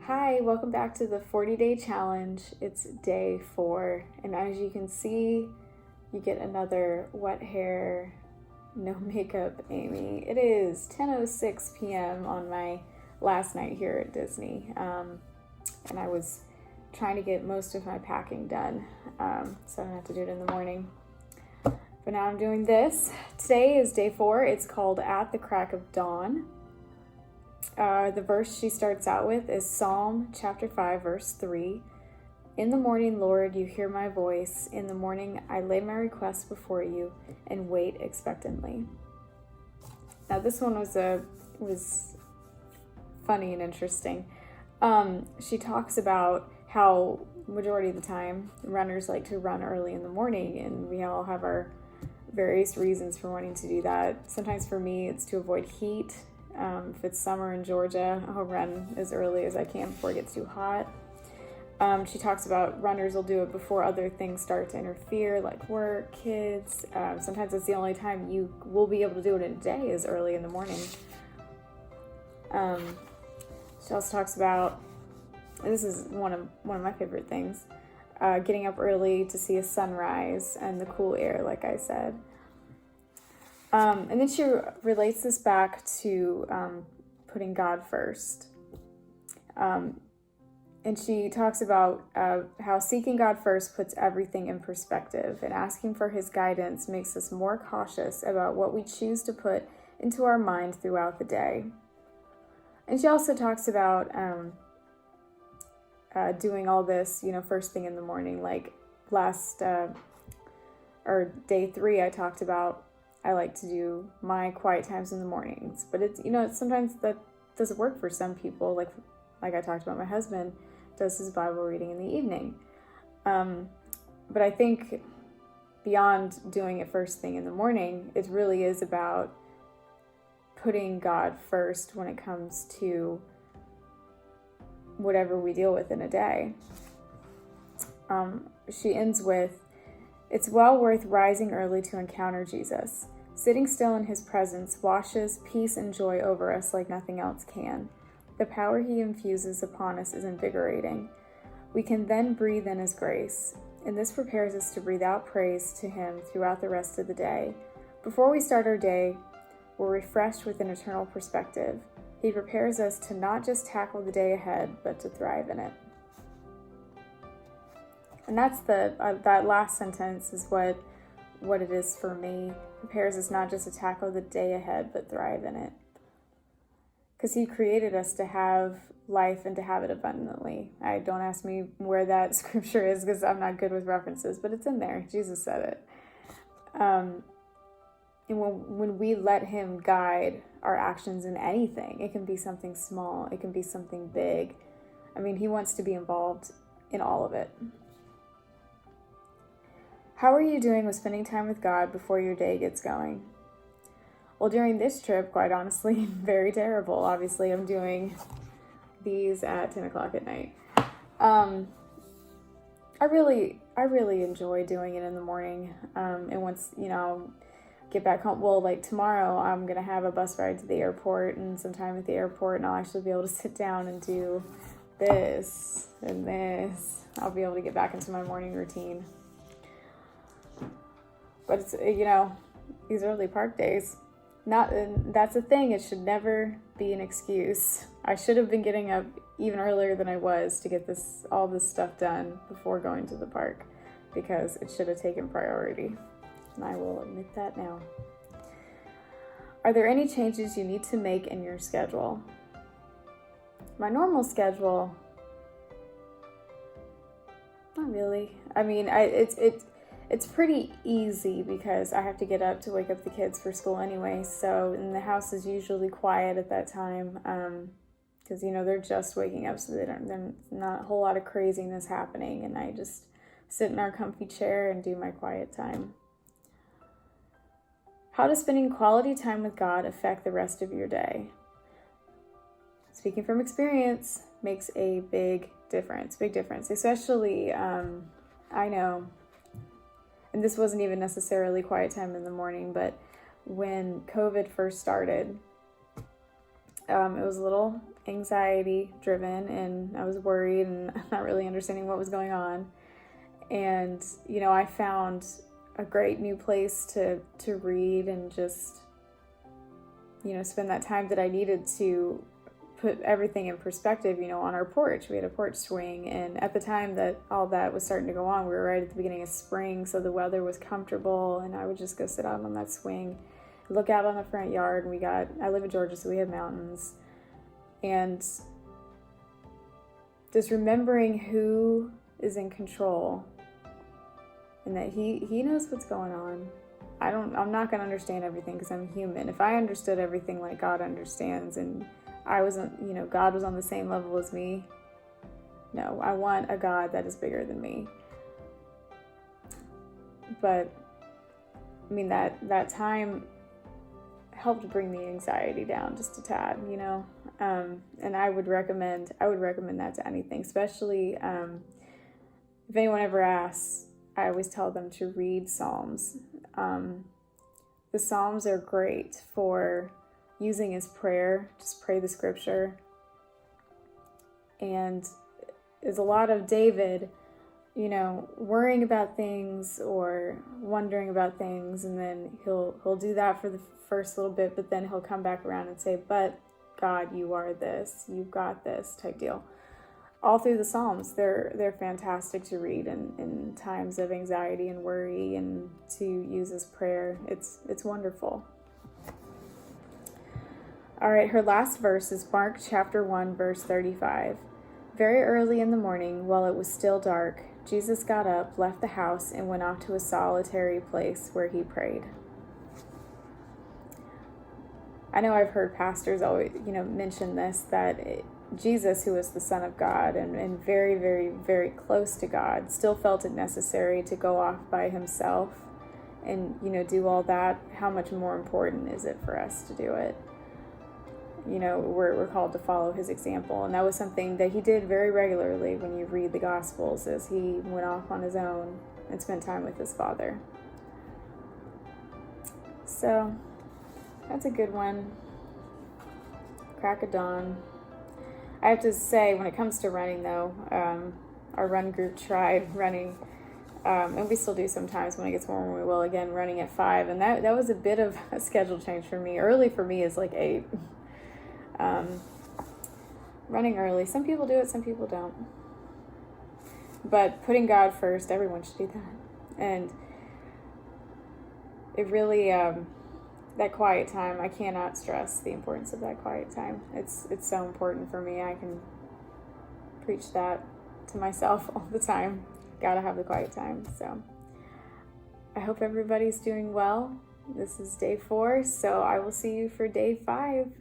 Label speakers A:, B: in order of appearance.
A: Hi, welcome back to the 40-day challenge. It's day 4, and as you can see, you get another wet hair, no makeup Amy. It is 10:06 p.m. on my last night here at Disney, and I was trying to get most of my packing done, so I don't have to do it in the morning. But now I'm doing this. Today is day 4. It's called At the Crack of Dawn. The verse she starts out with is Psalm chapter 5, verse 3. In the morning, Lord, you hear my voice. In the morning, I lay my requests before you and wait expectantly. Now, this one was funny and interesting. She talks about how majority of the time runners like to run early in the morning, and we all have our various reasons for wanting to do that. Sometimes for me, it's to avoid heat. If it's summer in Georgia, I'll run as early as I can before it gets too hot. She talks about runners will do it before other things start to interfere, like work, kids. Sometimes it's the only time you will be able to do it in a day is early in the morning. She also talks about, and this is one of my favorite things, getting up early to see a sunrise and the cool air, like I said. And then she relates this back to putting God first. And she talks about how seeking God first puts everything in perspective, and asking for his guidance makes us more cautious about what we choose to put into our mind throughout the day. And she also talks about doing all this, first thing in the morning. Like day 3, I talked about I like to do my quiet times in the mornings, but it's sometimes that doesn't work for some people. Like I talked about, my husband does his Bible reading in the evening. But I think beyond doing it first thing in the morning, it really is about putting God first when it comes to whatever we deal with in a day. She ends with, it's well worth rising early to encounter Jesus. Sitting still in his presence washes peace and joy over us like nothing else can. The power he infuses upon us is invigorating. We can then breathe in his grace, and this prepares us to breathe out praise to him throughout the rest of the day. Before we start our day, we're refreshed with an eternal perspective. He prepares us to not just tackle the day ahead, but to thrive in it. And that's that last sentence is what it is for me. Prepares us not just to tackle the day ahead, but thrive in it. Because he created us to have life and to have it abundantly. Don't ask me where that scripture is, because I'm not good with references, but it's in there. Jesus said it. And when we let him guide our actions in anything, it can be something small, it can be something big. He wants to be involved in all of it. How are you doing with spending time with God before your day gets going? Well, during this trip, quite honestly, very terrible. Obviously, I'm doing these at 10 o'clock at night. I really enjoy doing it in the morning. And once, get back home, well, like tomorrow, I'm going to have a bus ride to the airport and some time at the airport, and I'll actually be able to sit down and do this and this. I'll be able to get back into my morning routine. But it's, these early park days, that's the thing. It should never be an excuse. I should have been getting up even earlier than I was to get all this stuff done before going to the park, because it should have taken priority. And I will admit that now. Are there any changes you need to make in your schedule? My normal schedule, not really. It's pretty easy because I have to get up to wake up the kids for school anyway. So, and the house is usually quiet at that time because, they're just waking up, so there's not a whole lot of craziness happening. And I just sit in our comfy chair and do my quiet time. How does spending quality time with God affect the rest of your day? Speaking from experience, makes a big difference, especially, I know, and this wasn't even necessarily quiet time in the morning, but when COVID first started, It was a little anxiety driven, and I was worried and not really understanding what was going on. And, I found a great new place to read and just, spend that time that I needed to put everything in perspective, on our porch. We had a porch swing, and at the time that all that was starting to go on, we were right at the beginning of spring, so the weather was comfortable, and I would just go sit out on that swing, look out on the front yard. I live in Georgia, so we have mountains, and just remembering who is in control and that he knows what's going on. I'm not going to understand everything because I'm human. If I understood everything like God understands, and I wasn't, God was on the same level as me, no, I want a God that is bigger than me. But that time helped bring the anxiety down just a tad, and I would recommend that to anything, especially if anyone ever asks, I always tell them to read Psalms. The Psalms are great for using as prayer. Just pray the scripture. And there's a lot of David, worrying about things or wondering about things, and then he'll do that for the first little bit, but then he'll come back around and say, but God, you are this, you've got this type deal. All through the Psalms, they're fantastic to read in times of anxiety and worry, and to use as prayer. It's wonderful. All right, her last verse is Mark chapter 1, verse 35. Very early in the morning, while it was still dark, Jesus got up, left the house, and went off to a solitary place where he prayed. I know I've heard pastors always, mention this, that Jesus, who is the Son of God and very, very, very close to God, still felt it necessary to go off by himself and, do all that. How much more important is it for us to do it? We're called to follow his example. And that was something that he did very regularly when you read the Gospels, as he went off on his own and spent time with his Father. So that's a good one. Crack of dawn. I have to say, when it comes to running, though, our run group tried running, and we still do sometimes when it gets warmer. We will again running at 5, and that was a bit of a schedule change for me. Early for me is like 8. Running early. Some people do it, some people don't. But putting God first, everyone should do that. And it really, that quiet time, I cannot stress the importance of that quiet time. It's so important for me. I can preach that to myself all the time. Gotta have the quiet time. So I hope everybody's doing well. This is day 4, so I will see you for day 5.